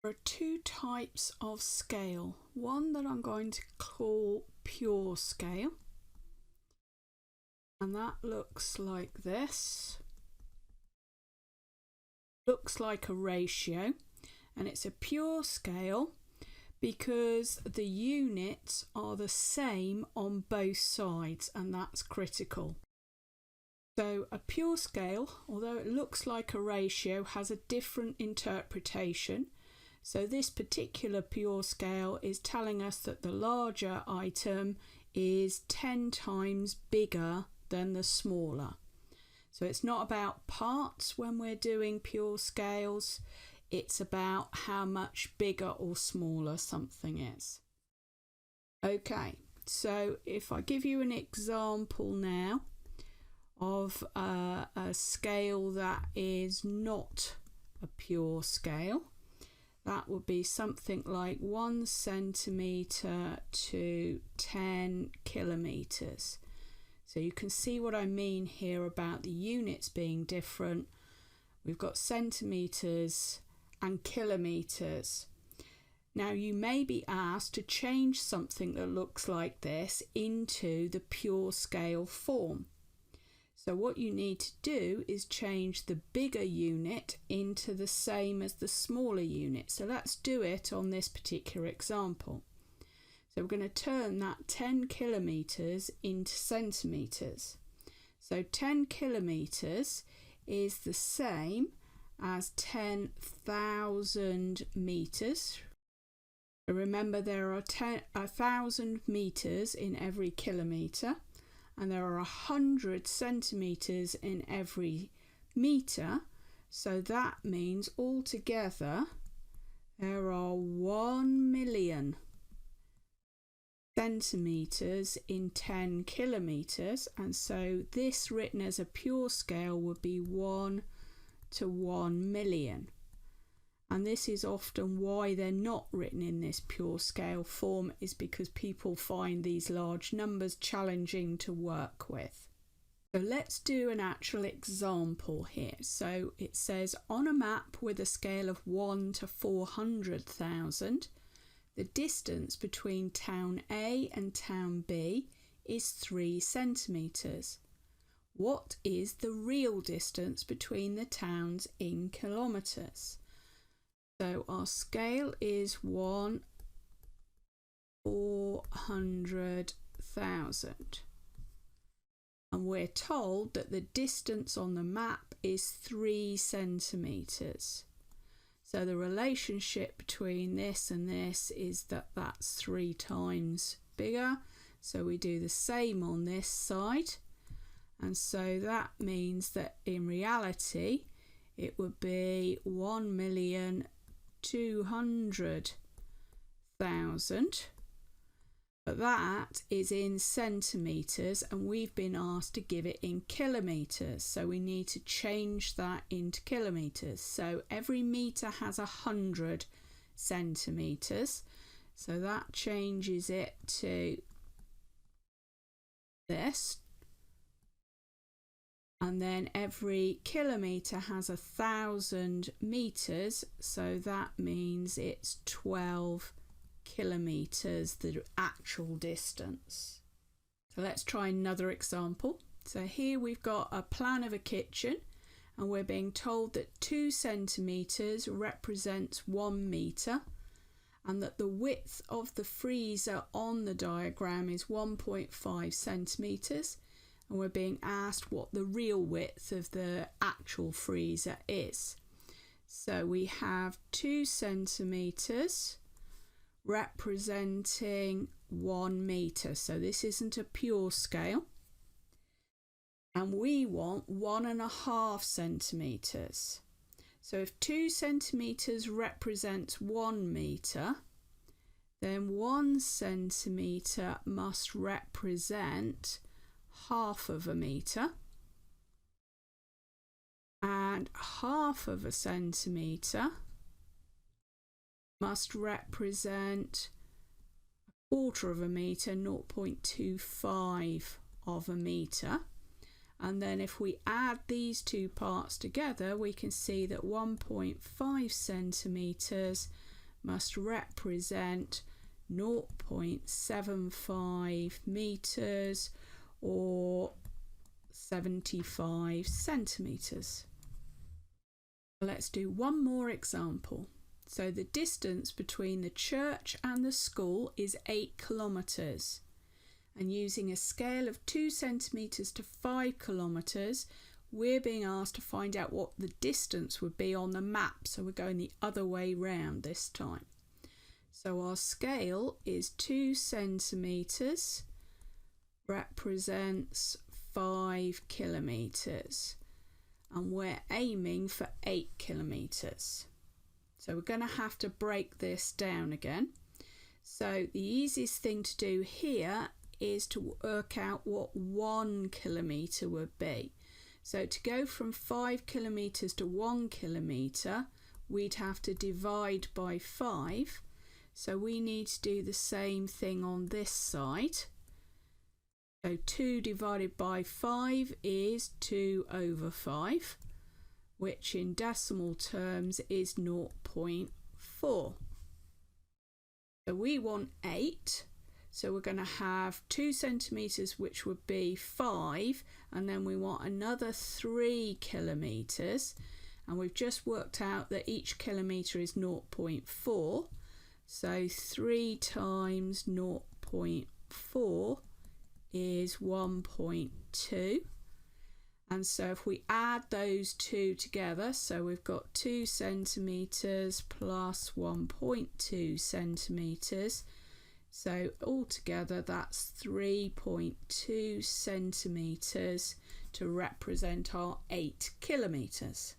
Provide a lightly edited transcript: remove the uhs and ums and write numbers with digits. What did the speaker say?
There are two types of scale. One that I'm going to call pure scale, and that looks like this. Looks like a ratio, and it's a pure scale because the units are the same on both sides, and that's critical. So a pure scale, although it looks like a ratio, has a different interpretation. So this particular pure scale is telling us that the larger item is 10 times bigger than the smaller. So it's not about parts when we're doing pure scales, it's about how much bigger or smaller something is. Okay, so if I give you an example now of a scale that is not a pure scale, that would be something like 1 centimetre to 10 kilometres. So you can see what I mean here about the units being different. We've got centimetres and kilometres. Now you may be asked to change something that looks like this into the pure scale form. So what you need to do is change the bigger unit into the same as the smaller unit. So let's do it on this particular example. So we're going to turn that 10 kilometres into centimetres. So 10 kilometres is the same as 10,000 metres. Remember, there are 1,000 metres in every kilometre, and there are 100 centimetres in every metre, so that means altogether there are 1 million centimetres in 10 kilometres, and so this written as a pure scale would be 1 to 1 million. And this is often why they're not written in this pure scale form, is because people find these large numbers challenging to work with. So let's do an actual example here. So it says on a map with a scale of 1 to 400,000, the distance between town A and town B is 3 centimetres. What is the real distance between the towns in kilometres? So our scale is 1/400,000, and we're told that the distance on the map is 3 centimetres. So the relationship between this and this is that that's 3 times bigger. So we do the same on this side, and so that means that in reality it would be 1,200,000, but that is in centimetres, and we've been asked to give it in kilometres, so we need to change that into kilometres. So every metre has 100 centimetres, so that changes it to this. And then every kilometre has 1,000 metres, so that means it's 12 kilometres, the actual distance. So let's try another example. So here we've got a plan of a kitchen, and we're being told that 2 centimetres represents 1 metre, and that the width of the freezer on the diagram is 1.5 centimetres. And we're being asked what the real width of the actual freezer is. So we have 2 centimetres representing 1 metre. So this isn't a pure scale. And we want 1.5 centimetres. So if 2 centimetres represents 1 metre, then 1 centimetre must represent half of a metre, and half of a centimetre must represent a quarter of a metre, 0.25 of a metre. And then if we add these two parts together, we can see that 1.5 centimetres must represent 0.75 metres or 75 centimetres. Let's do one more example. So the distance between the church and the school is 8 kilometres. And using a scale of 2 centimetres to 5 kilometres, we're being asked to find out what the distance would be on the map. So we're going the other way round this time. So our scale is 2 centimetres, represents 5 kilometres. And we're aiming for 8 kilometres. So we're going to have to break this down again. So the easiest thing to do here is to work out what 1 kilometre would be. So to go from 5 kilometres to 1 kilometre, we'd have to divide by 5. So we need to do the same thing on this side. So 2 divided by 5 is 2 over 5, which in decimal terms is 0.4. So we want 8. So we're going to have 2 centimetres, which would be 5, and then we want another 3 kilometres, and we've just worked out that each kilometre is 0.4. So 3 times 0.4 is 1.2. And so if we add those two together, so we've got 2 centimetres plus 1.2 centimetres. So altogether that's 3.2 centimetres to represent our 8 kilometres.